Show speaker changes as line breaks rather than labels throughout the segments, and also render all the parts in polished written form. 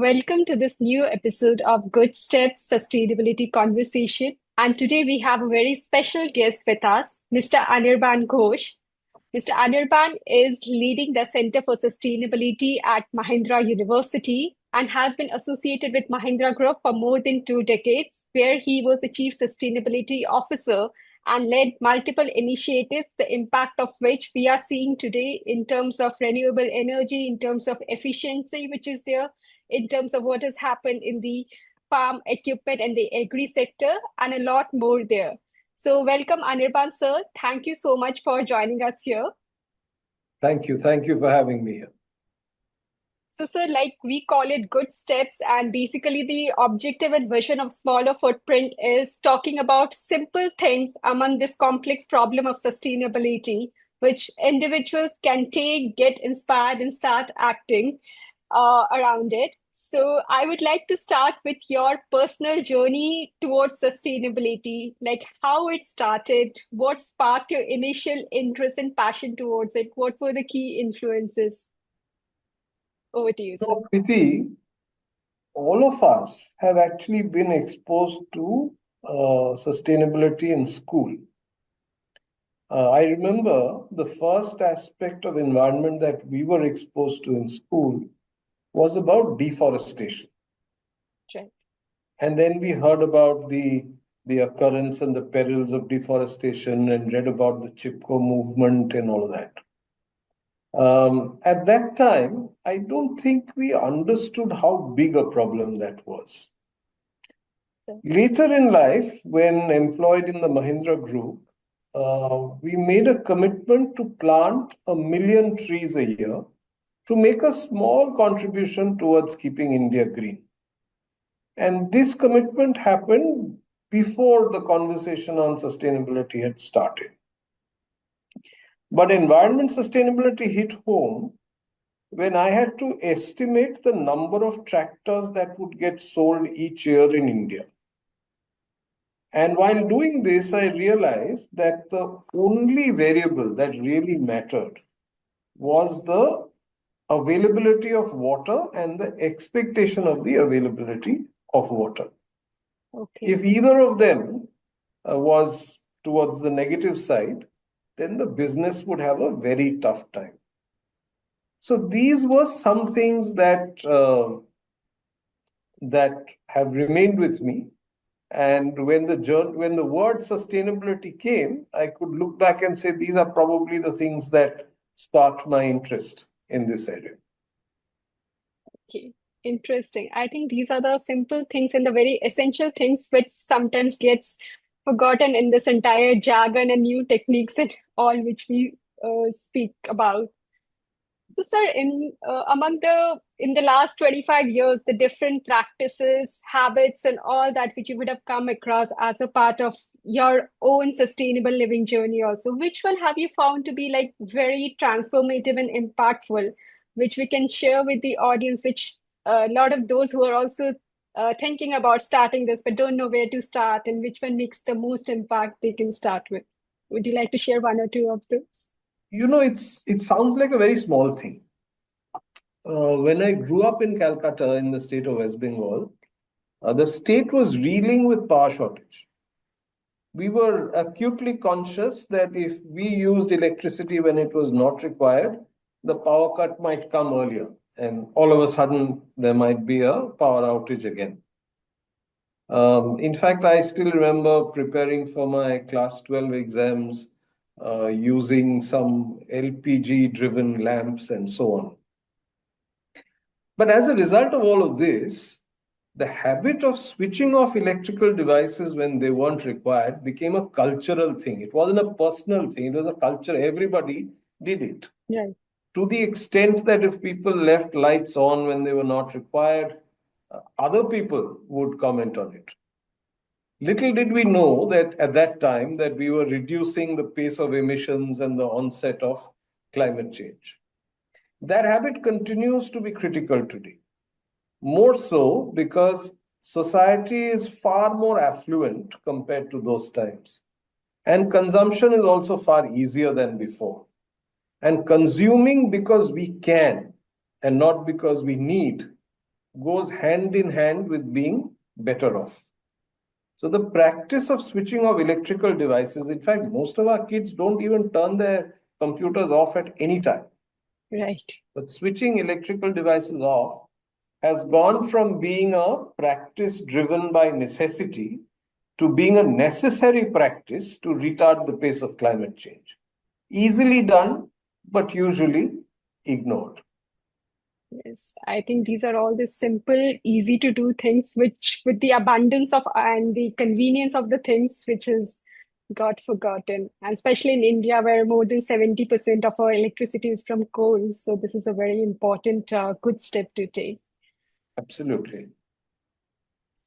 welcome to this new episode of Good Steps Sustainability Conversation. And today we have a very special guest with us, Mr. Anirban Ghosh. Mr. Anirban is leading the Center for Sustainability at Mahindra University and has been associated with Mahindra Group for more than 2 decades, where he was the Chief Sustainability Officer and led multiple initiatives, the impact of which we are seeing today in terms of renewable energy, in terms of efficiency, which is there, in terms of what has happened in the farm equipment and the agri sector, and a lot more there. So welcome, Anirban sir. Thank you so much for joining us here.
Thank you. Thank you for having me here.
So, sir, like we call it good steps, and basically the objective and vision of Smaller Footprint is talking about simple things among this complex problem of sustainability, which individuals can take, get inspired, and start acting around it. So I would like to start with your personal journey towards sustainability, like how it started, what sparked your initial interest and passion towards it, what were the key influences? Over to you, sir.
So, Priti, all of us have actually been exposed to sustainability in school. I remember the first aspect of environment that we were exposed to in school was about deforestation.
Right.
And then we heard about the occurrence and the perils of deforestation and read about the Chipko movement and all of that. At that time, I don't think we understood how big a problem that was. Later in life, when employed in the Mahindra Group, we made a commitment to plant 1 million trees a year to make a small contribution towards keeping India green. And this commitment happened before the conversation on sustainability had started. But environment sustainability hit home when I had to estimate the number of tractors that would get sold each year in India. And while doing this, I realized that the only variable that really mattered was the availability of water and the expectation of the availability of water.
Okay.
If either of them was towards the negative side, then the business would have a very tough time. So these were some things that have remained with me. And when the word sustainability came, I could look back and say these are probably the things that sparked my interest in this area.
Okay, interesting. I think these are the simple things and the very essential things which sometimes gets forgotten in this entire jargon and new techniques and all which we speak about. So, sir, in the last 25 years, the different practices, habits, and all that which you would have come across as a part of your own sustainable living journey, also, which one have you found to be like very transformative and impactful, which we can share with the audience, which a lot of those who are also thinking about starting this but don't know where to start, and which one makes the most impact they can start with? Would you like to share one or two of those?
It sounds like a very small thing. When I grew up in Calcutta in the state of West Bengal, the state was reeling with power shortage. We were acutely conscious that if we used electricity when it was not required, the power cut might come earlier, and all of a sudden there might be a power outage again. In fact, I still remember preparing for my class 12 exams using some LPG-driven lamps and so on. But as a result of all of this, the habit of switching off electrical devices when they weren't required became a cultural thing. It wasn't a personal thing, it was a culture. Everybody did it.
Right.
To the extent that if people left lights on when they were not required, other people would comment on it. Little did we know that at that time that we were reducing the pace of emissions and the onset of climate change. That habit continues to be critical today. More so because society is far more affluent compared to those times. And consumption is also far easier than before. And consuming because we can and not because we need goes hand in hand with being better off. So the practice of switching off electrical devices, in fact, most of our kids don't even turn their computers off at any time.
Right.
But switching electrical devices off has gone from being a practice driven by necessity to being a necessary practice to retard the pace of climate change. Easily done, but usually ignored.
Yes, I think these are all the simple, easy to do things which, with the abundance of and the convenience of the things, which is got forgotten. And especially in India, where more than 70% of our electricity is from coal. So this is a very important, good step to take.
Absolutely.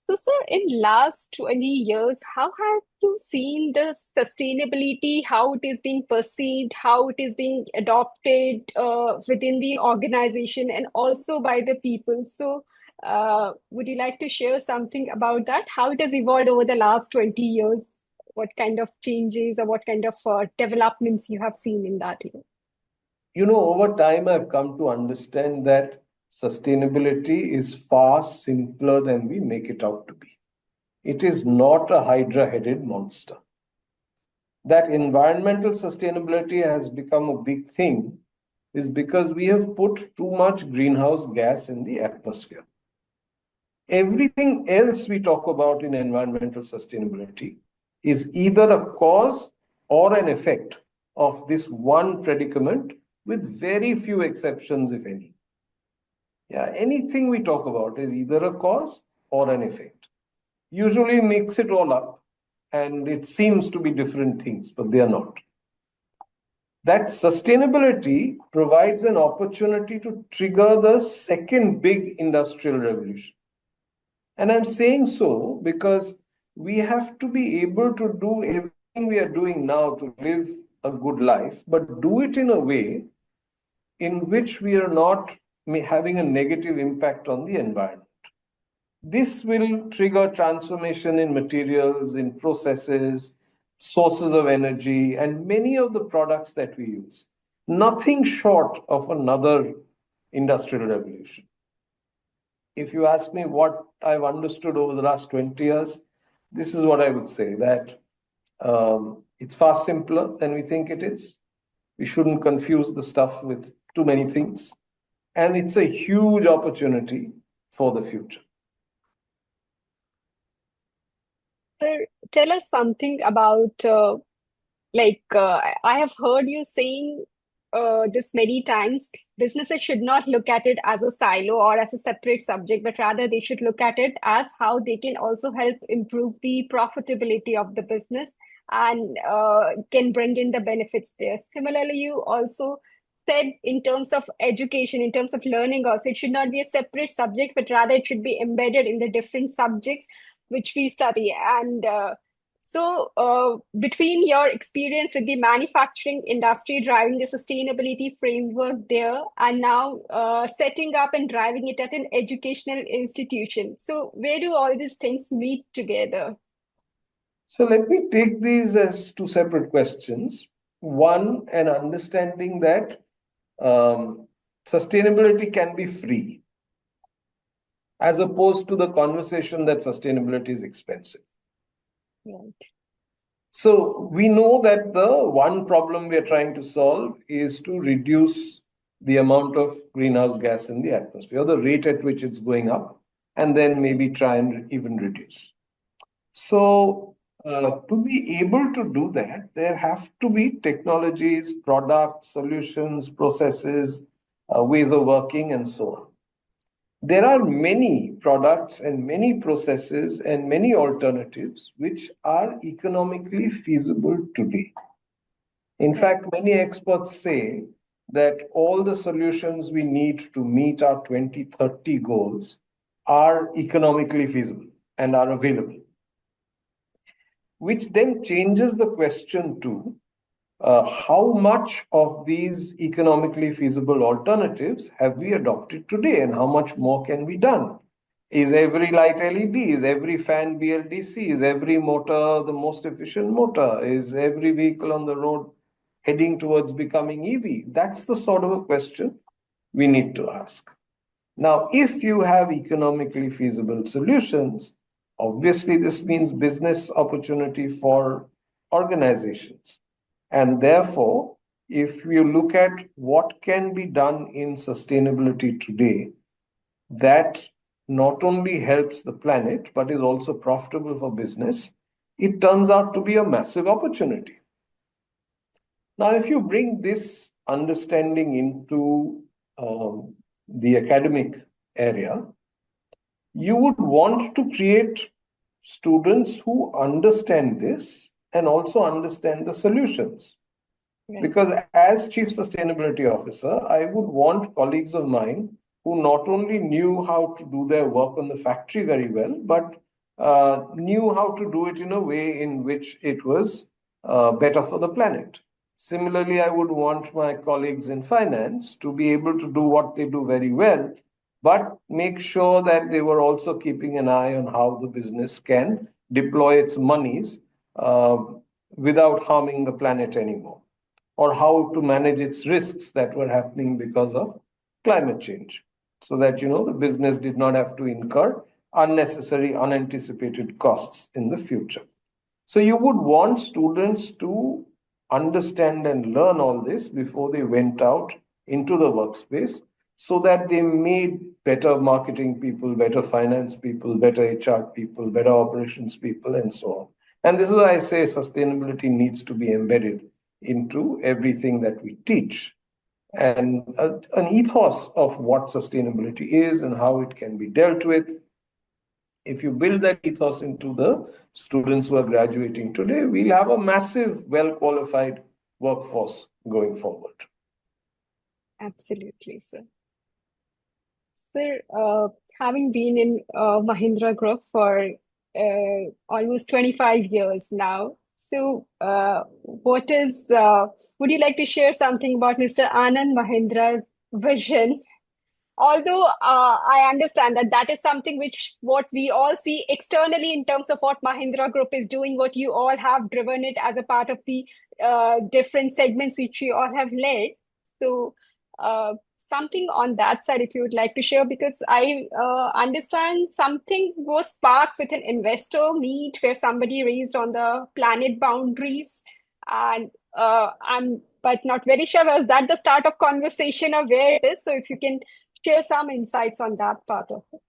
So, sir, in last 20 years, how have you seen the sustainability, how it is being perceived, how it is being adopted within the organization and also by the people? So, would you like to share something about that? How it has evolved over the last 20 years? What kind of changes or what kind of developments you have seen in that year?
Over time, I've come to understand that sustainability is far simpler than we make it out to be. It is not a hydra headed monster. That environmental sustainability has become a big thing is because we have put too much greenhouse gas in the atmosphere. Everything else we talk about in environmental sustainability is either a cause or an effect of this one predicament, with very few exceptions, if any. Yeah, anything we talk about is either a cause or an effect. Usually mix it all up, and it seems to be different things, but they are not. That sustainability provides an opportunity to trigger the second big industrial revolution. And I'm saying so because we have to be able to do everything we are doing now to live a good life, but do it in a way in which we are not having a negative impact on the environment. This will trigger transformation in materials, in processes, sources of energy, and many of the products that we use. Nothing short of another industrial revolution. If you ask me what I've understood over the last 20 years, this is what I would say, that it's far simpler than we think it is. We shouldn't confuse the stuff with too many things. And it's a huge opportunity for the future.
Sir, tell us something about I have heard you saying this many times. Businesses should not look at it as a silo or as a separate subject, but rather they should look at it as how they can also help improve the profitability of the business and can bring in the benefits there. Similarly, you also said in terms of education, in terms of learning also, it should not be a separate subject, but rather it should be embedded in the different subjects which we study. And between your experience with the manufacturing industry driving the sustainability framework there, and now setting up and driving it at an educational institution, so where do all these things meet together?
So let me take these as two separate questions. One, an understanding that sustainability can be free, as opposed to the conversation that sustainability is expensive.
Right.
So we know that the one problem we are trying to solve is to reduce the amount of greenhouse gas in the atmosphere, the rate at which it's going up, and then maybe try and even reduce. So to be able to do that, there have to be technologies, products, solutions, processes, ways of working, and so on. There are many products and many processes and many alternatives which are economically feasible today. In fact, many experts say that all the solutions we need to meet our 2030 goals are economically feasible and are available, which then changes the question to how much of these economically feasible alternatives have we adopted today and how much more can be done? Is every light LED? Is every fan BLDC? Is every motor the most efficient motor? Is every vehicle on the road heading towards becoming EV? That's the sort of a question we need to ask. Now, if you have economically feasible solutions, obviously this means business opportunity for organizations. And therefore, if you look at what can be done in sustainability today, that not only helps the planet, but is also profitable for business, it turns out to be a massive opportunity. Now, if you bring this understanding into the academic area, you would want to create students who understand this and also understand the solutions.
Right.
Because as Chief Sustainability Officer, I would want colleagues of mine who not only knew how to do their work on the factory very well, but knew how to do it in a way in which it was better for the planet. Similarly, I would want my colleagues in finance to be able to do what they do very well, but make sure that they were also keeping an eye on how the business can deploy its monies uh, without harming the planet anymore, or how to manage its risks that were happening because of climate change, so that the business did not have to incur unnecessary unanticipated costs in the future. So you would want students to understand and learn all this before they went out into the workspace, so that they made better marketing people, better finance people, better HR people, better operations people, and so on. And this is why I say sustainability needs to be embedded into everything that we teach, and an ethos of what sustainability is and how it can be dealt with. If you build that ethos into the students who are graduating today, we'll have a massive, well qualified workforce going forward.
Absolutely, sir. Sir, having been in Mahindra Group for almost 25 years now, so would you like to share something about Mr. Anand Mahindra's vision? Although I understand that that is something which what we all see externally in terms of what Mahindra Group is doing, what you all have driven it as a part of the different segments which you all have led. So something on that side, if you would like to share, because I understand something was sparked with an investor meet where somebody raised on the planet boundaries, and I'm but not very sure, was that the start of conversation or where it is? So if you can share some insights on that part of it.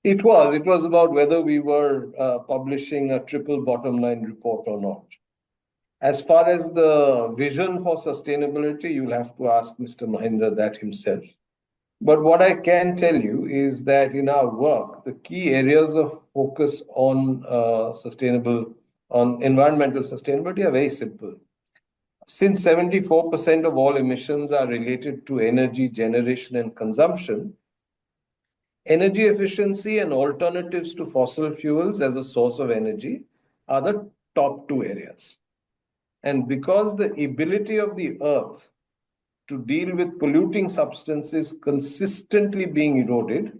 It was about whether we were publishing a triple bottom line report or not. As far as the vision for sustainability, you'll have to ask Mr. Mahindra that himself. But what I can tell you is that in our work, the key areas of focus on on environmental sustainability are very simple. Since 74% of all emissions are related to energy generation and consumption, energy efficiency and alternatives to fossil fuels as a source of energy are the top two areas. And because the ability of the earth to deal with polluting substances consistently being eroded,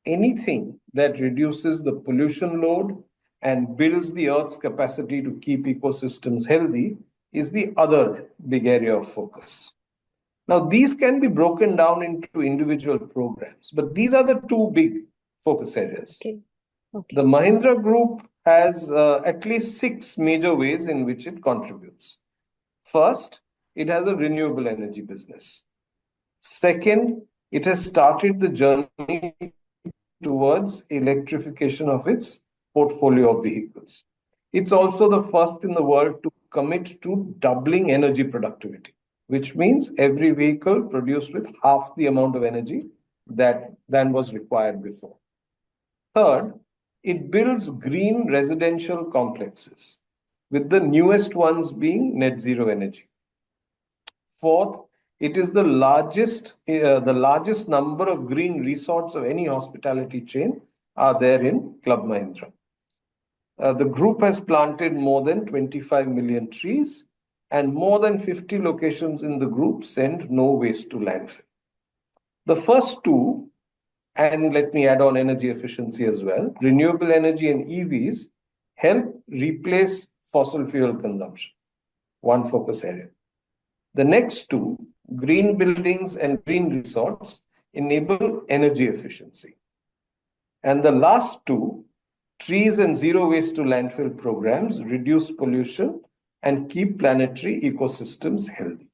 anything that reduces the pollution load and builds the earth's capacity to keep ecosystems healthy is the other big area of focus. Now, these can be broken down into individual programs, but these are the two big focus areas.
Okay.
The Mahindra Group has at least 6 major ways in which it contributes. First, it has a renewable energy business. Second, it has started the journey towards electrification of its portfolio of vehicles. It's also the first in the world to commit to doubling energy productivity, which means every vehicle produced with half the amount of energy than was required before. Third, it builds green residential complexes, with the newest ones being net zero energy. Fourth, it is the largest number of green resorts of any hospitality chain are there in Club Mahindra. The group has planted more than 25 million trees, and more than 50 locations in the group send no waste to landfill. The first two, and let me add on energy efficiency as well, renewable energy and EVs help replace fossil fuel consumption, one focus area. The next two, green buildings and green resorts, enable energy efficiency. And the last two, trees and zero waste to landfill programs, reduce pollution and keep planetary ecosystems healthy.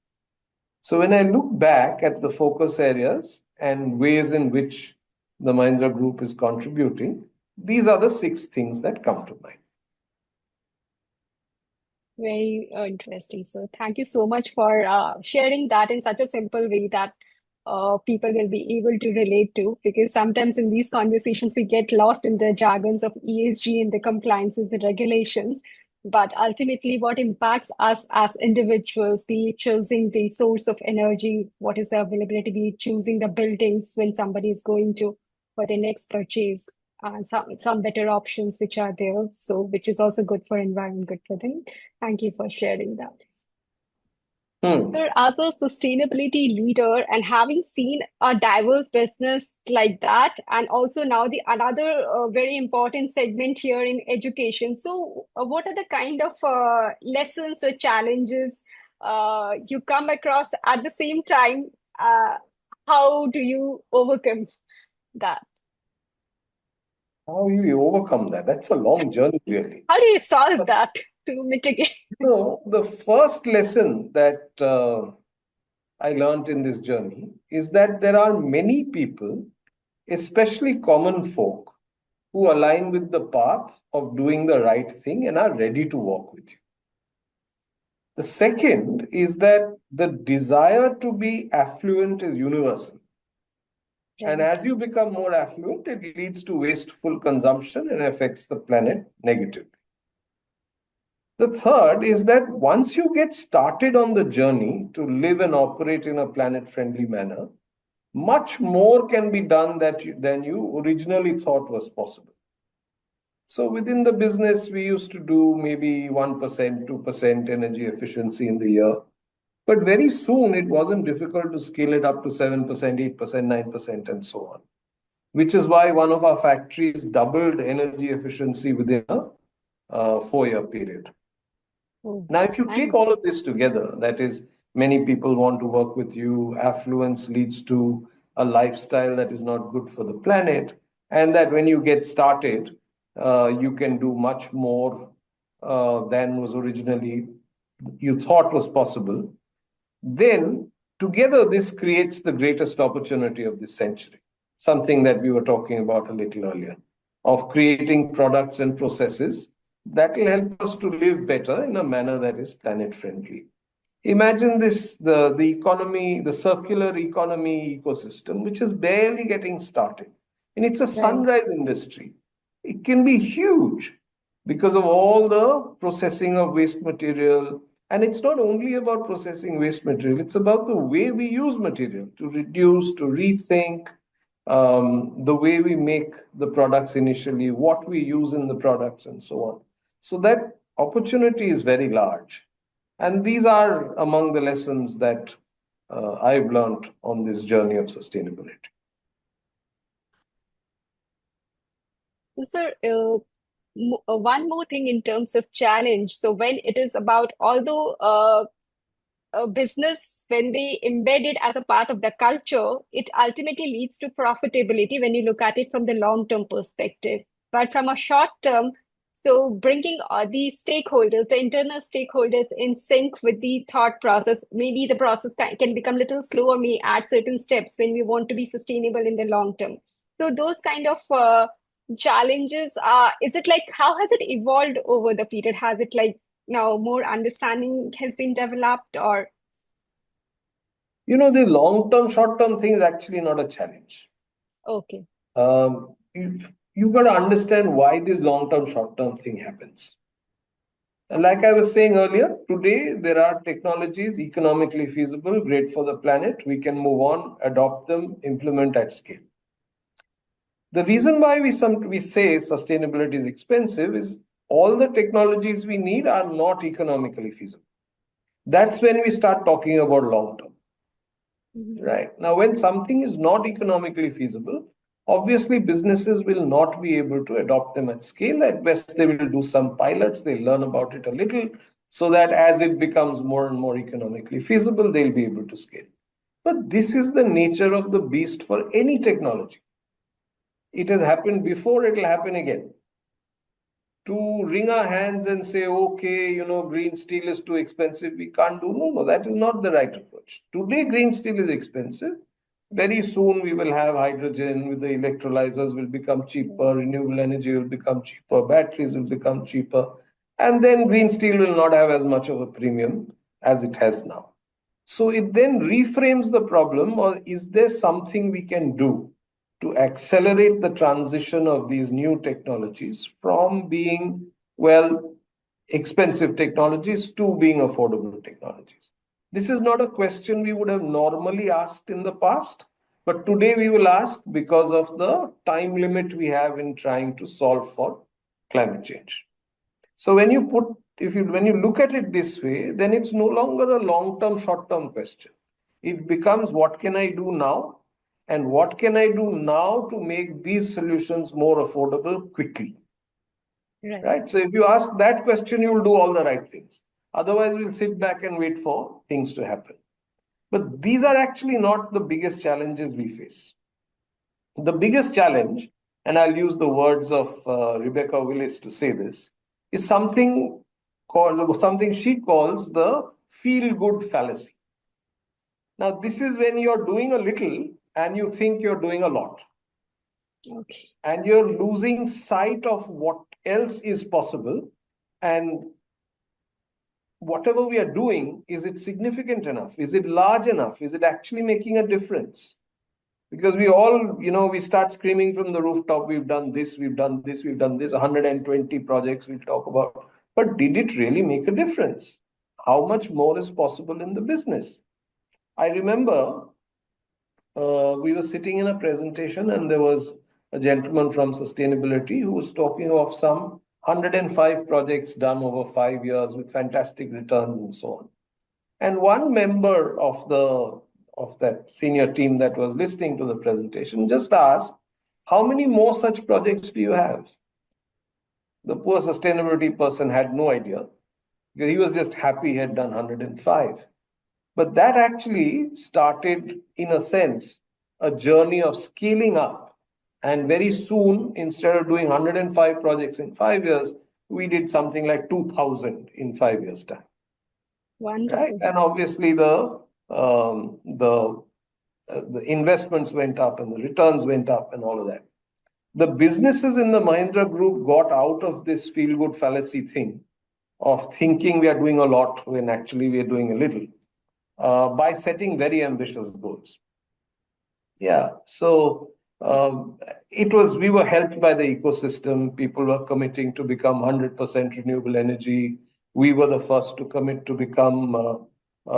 So when I look back at the focus areas and ways in which the Mahindra Group is contributing, these are the 6 things that come to mind.
Very interesting. So thank you so much for sharing that in such a simple way that people will be able to relate to. Because sometimes in these conversations, we get lost in the jargons of ESG and the compliances and regulations. But ultimately, what impacts us as individuals, be it choosing the source of energy, what is the availability, be it choosing the buildings when somebody is going to for their next purchase, some better options which are there. So which is also good for environment, good for them. Thank you for sharing that. Sir, as a sustainability leader and having seen a diverse business like that, and also now the another very important segment here in education. So, what are the kind of lessons or challenges you come across at the same time? How do you overcome that?
How you overcome that? That's a long journey, really.
How do you solve that to mitigate?
So, the first lesson that I learned in this journey is that there are many people, especially common folk, who align with the path of doing the right thing and are ready to walk with you. The second is that the desire to be affluent is universal. And as you become more affluent, it leads to wasteful consumption and affects the planet negatively. The third is that once you get started on the journey to live and operate in a planet-friendly manner, much more can be done than you originally thought was possible. So within the business, we used to do maybe 1%, 2% energy efficiency in the year. But very soon, it wasn't difficult to scale it up to 7%, 8%, 9%, and so on. Which is why one of our factories doubled energy efficiency within a 4-year period. Now, if you take all of this together, that is, many people want to work with you, affluence leads to a lifestyle that is not good for the planet, and that when you get started, you can do much more than was originally you thought was possible, then together this creates the greatest opportunity of this century, something that we were talking about a little earlier, of creating products and processes that will help us to live better in a manner that is planet friendly. Imagine this, the economy, the circular economy ecosystem, which is barely getting started. And it's a sunrise industry. It can be huge because of all the processing of waste material. And it's not only about processing waste material, it's about the way we use material to reduce, to rethink, the way we make the products initially, what we use in the products, and so on. So that opportunity is very large. And these are among the lessons that I've learned on this journey of sustainability.
Sir, one more thing in terms of challenge. So when it is about, although a business, when they embed it as a part of the culture, it ultimately leads to profitability when you look at it from the long-term perspective. But from a short term, so bringing the stakeholders, the internal stakeholders in sync with the thought process, maybe the process can become a little slow or may add certain steps when we want to be sustainable in the long term. So those kind of challenges are, is it like, how has it evolved over the period? Has it like now more understanding has been developed, or?
The long-term, short-term thing is actually not a challenge.
Okay.
You've got to understand why this long-term, short-term thing happens. And like I was saying earlier, today there are technologies economically feasible, great for the planet. We can move on, adopt them, implement at scale. The reason why we say sustainability is expensive is all the technologies we need are not economically feasible. That's when we start talking about long term. Right. Now, when something is not economically feasible, obviously businesses will not be able to adopt them at scale. At best, they will do some pilots, they'll learn about it a little, so that as it becomes more and more economically feasible, they'll be able to scale. But this is the nature of the beast for any technology. It has happened before, it will happen again. To wring our hands and say, okay, green steel is too expensive, we can't do. No, that is not the right approach. Today, green steel is expensive. Very soon, we will have hydrogen with the electrolyzers will become cheaper, renewable energy will become cheaper, batteries will become cheaper. And then green steel will not have as much of a premium as it has now. So it then reframes the problem, or is there something we can do to accelerate the transition of these new technologies from being, well, expensive technologies to being affordable technologies? This is not a question we would have normally asked in the past, but today we will ask because of the time limit we have in trying to solve for climate change. So when you look at it this way, then it's no longer a long-term, short-term question. It becomes what can I do now? And what can I do now to make these solutions more affordable quickly?
Right.
Right? So if you ask that question, you'll do all the right things. Otherwise, we'll sit back and wait for things to happen. But these are actually not the biggest challenges we face. The biggest challenge, and I'll use the words of Rebecca Willis to say this, is something she calls the feel good fallacy. Now, this is when you're doing a little and you think you're doing a lot,
Okay.
and you're losing sight of what else is possible. And whatever we are doing, is it significant enough? Is it large enough? Is it actually making a difference? Because we all, we start screaming from the rooftop, we've done this, we've done this, we've done this, 120 projects we'll talk about. But did it really make a difference? How much more is possible in the business? I remember we were sitting in a presentation and there was a gentleman from sustainability who was talking of some 105 projects done over 5 years with fantastic returns and so on. And one member of that senior team that was listening to the presentation just asked, how many more such projects do you have? The poor sustainability person had no idea because he was just happy he had done 105. But that actually started, in a sense, a journey of scaling up. And very soon, instead of doing 105 projects in 5 years, we did something like 2,000 in 5 years' time. Right?
Wonderful.
And obviously the investments went up and the returns went up and all of that. The businesses in the Mahindra Group got out of this feel good fallacy thing of thinking we are doing a lot when actually we are doing a little by setting very ambitious goals. Yeah. So we were helped by the ecosystem. People were committing to become 100% renewable energy. We were the first to commit to become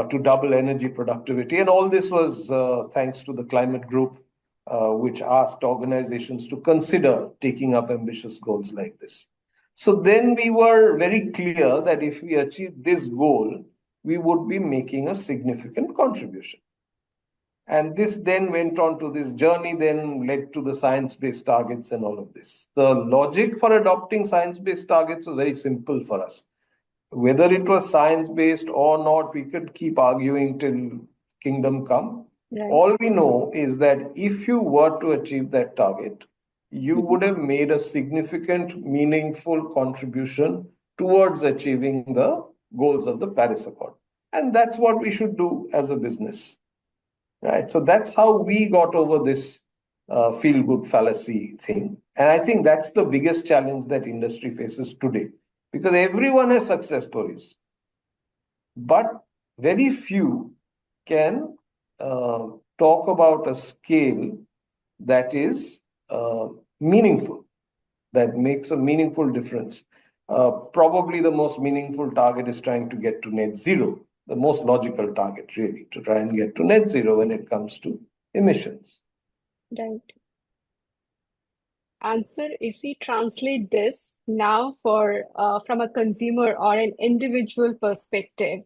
to double energy productivity. And all this was thanks to the climate group, which asked organizations to consider taking up ambitious goals like this. So then we were very clear that if we achieve this goal, we would be making a significant contribution. And this then went on to this journey, then led to the science-based targets and all of this. The logic for adopting science-based targets was very simple for us. Whether it was science-based or not, we could keep arguing till kingdom come.
Right.
All we know is that if you were to achieve that target, you would have made a significant, meaningful contribution towards achieving the goals of the Paris Accord. And that's what we should do as a business. Right. So that's how we got over this feel good fallacy thing. And I think that's the biggest challenge that industry faces today because everyone has success stories, but very few can talk about a scale that is meaningful, that makes a meaningful difference. Probably the most meaningful target is trying to get to net zero, the most logical target, really, to try and get to net zero when it comes to emissions.
Right. Answer, if we translate this now for from a consumer or an individual perspective,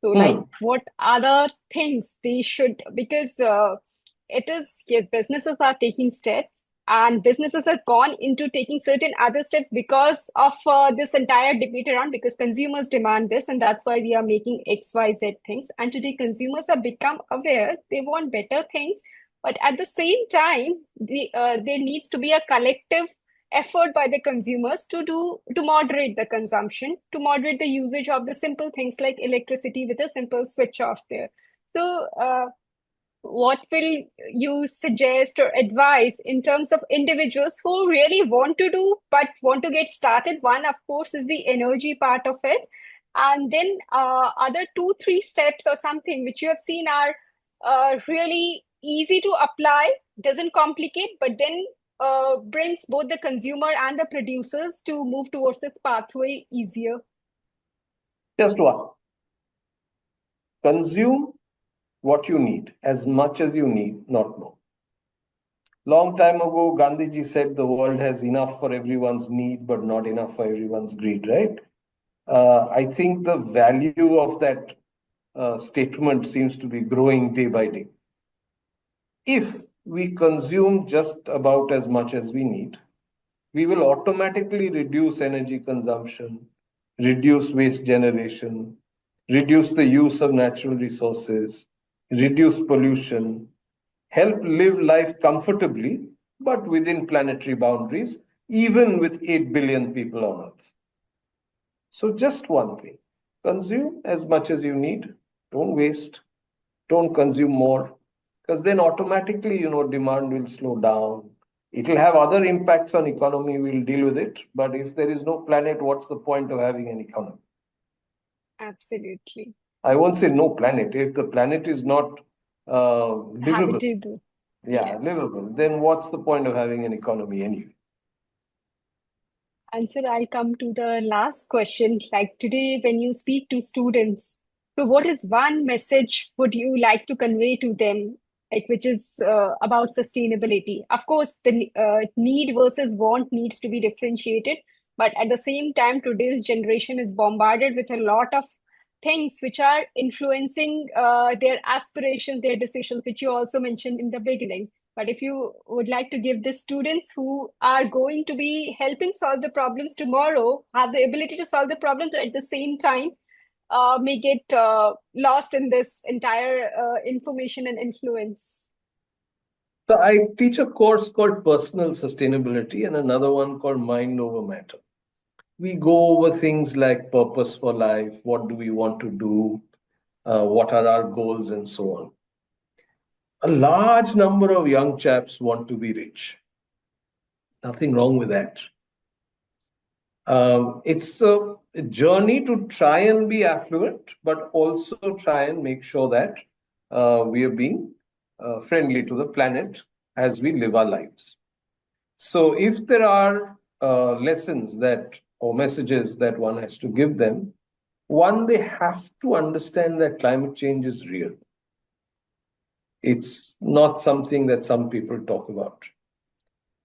so like what other things they should, because it is, yes, businesses are taking steps. and businesses have gone into taking certain other steps because of this entire debate around, because consumers demand this, and that's why we are making XYZ things. And today consumers have become aware, they want better things, but at the same time, there needs to be a collective effort by the consumers to moderate the consumption, to moderate the usage of the simple things like electricity with a simple switch off there. So what will you suggest or advise in terms of individuals who really want to do but want to get started? One, of course, is the energy part of it. And then other two, three steps or something which you have seen are really easy to apply, doesn't complicate, but then brings both the consumer and the producers to move towards this pathway easier.
Just one. Consume what you need, as much as you need, not more. Long time ago, Gandhiji said the world has enough for everyone's need, but not enough for everyone's greed, right? I think the value of that statement seems to be growing day by day. If we consume just about as much as we need, we will automatically reduce energy consumption, reduce waste generation, reduce the use of natural resources, reduce pollution, help live life comfortably, but within planetary boundaries, even with 8 billion people on Earth. So just one thing, consume as much as you need, don't waste, don't consume more, because then automatically, demand will slow down. It will have other impacts on economy, we'll deal with it. But if there is no planet, what's the point of having an economy?
Absolutely.
I won't say no planet. If the planet is not livable,
Habitable.
livable, then what's the point of having an economy anyway?
And sir, I'll come to the last question. Like today, when you speak to students, so what is one message would you like to convey to them, like which is about sustainability? Of course, the need versus want needs to be differentiated, but at the same time, today's generation is bombarded with a lot of things which are influencing their aspirations, their decisions, which you also mentioned in the beginning. But if you would like to give the students who are going to be helping solve the problems tomorrow, have the ability to solve the problems at the same time, may get lost in this entire information and influence.
So I teach a course called Personal Sustainability and another one called Mind Over Matter. We go over things like purpose for life, what do we want to do, what are our goals, and so on. A large number of young chaps want to be rich. Nothing wrong with that. It's a journey to try and be affluent, but also try and make sure that we are being friendly to the planet as we live our lives. So if there are lessons that or messages that one has to give them, one, they have to understand that climate change is real. It's not something that some people talk about.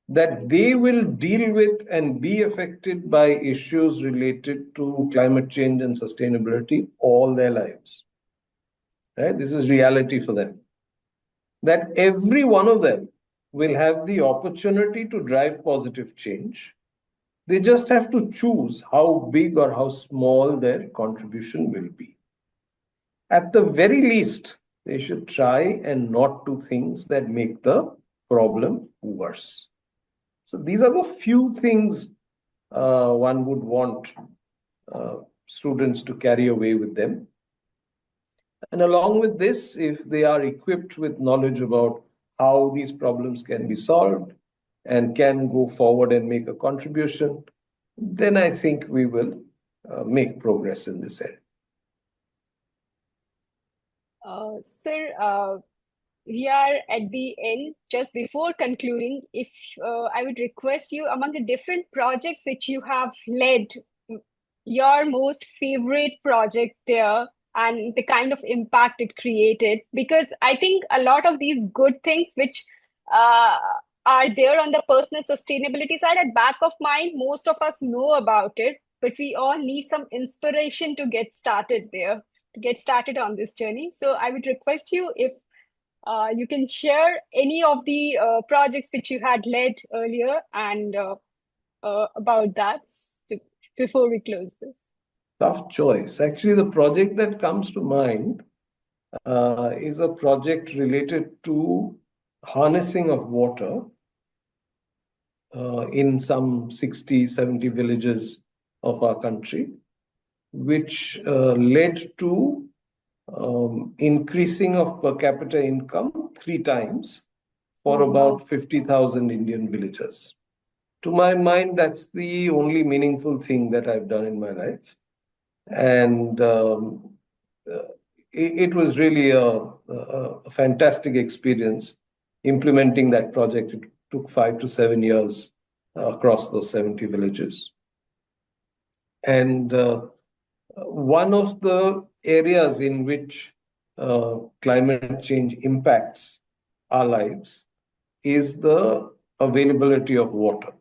That they will deal with and be affected by issues related to climate change and sustainability all their lives. Right? This is reality for them. That every one of them will have the opportunity to drive positive change. They just have to choose how big or how small their contribution will be. At the very least, they should try and not do things that make the problem worse. So these are the few things one would want students to carry away with them. And along with this, if they are equipped with knowledge about how these problems can be solved and can go forward and make a contribution, then I think we will make progress in this area.
Sir, we are at the end. Just before concluding, if I would request you, among the different projects which you have led, your most favorite project there and the kind of impact it created, because I think a lot of these good things which uh, are there on the personal sustainability side at back of mind, most of us know about it, but we all need some inspiration to get started there, to get started on this journey. So I would request you, if You can share any of the projects which you had led earlier and about that before we close this.
Tough choice. Actually, the project that comes to mind is a project related to harnessing of water in some 60, 70 villages of our country, which led to increasing of per capita income 3 times for
Oh, wow.
about 50,000 Indian villagers. To my mind, that's the only meaningful thing that I've done in my life. And uh, it was really a fantastic experience implementing that project. It took 5 to 7 years across those 70 villages. And one of the areas in which climate change impacts our lives is the availability of water.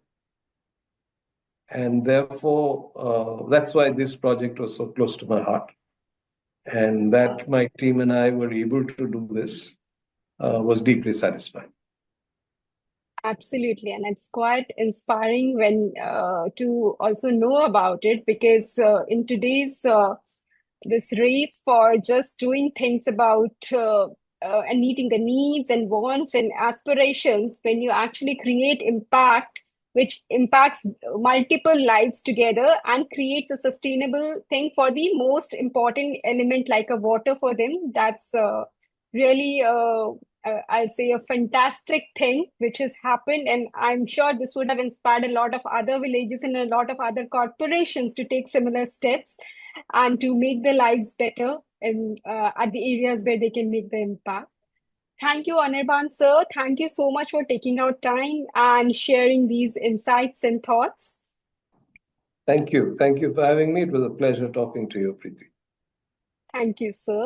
And therefore, that's why this project was so close to my heart. And that my team and I were able to do this was deeply satisfying.
Absolutely, and it's quite inspiring when to also know about it because in today's this race for just doing things about and meeting the needs and wants and aspirations, when you actually create impact which impacts multiple lives together and creates a sustainable thing for the most important element like a water for them, that's really I'll say a fantastic thing which has happened, and I'm sure this would have inspired a lot of other villages and a lot of other corporations to take similar steps and to make their lives better in at the areas where they can make the impact. Thank you, Anirban sir. Thank you so much for taking out time and sharing these insights and thoughts.
Thank you. Thank you for having me. It was a pleasure talking to you, Preeti.
Thank you, sir.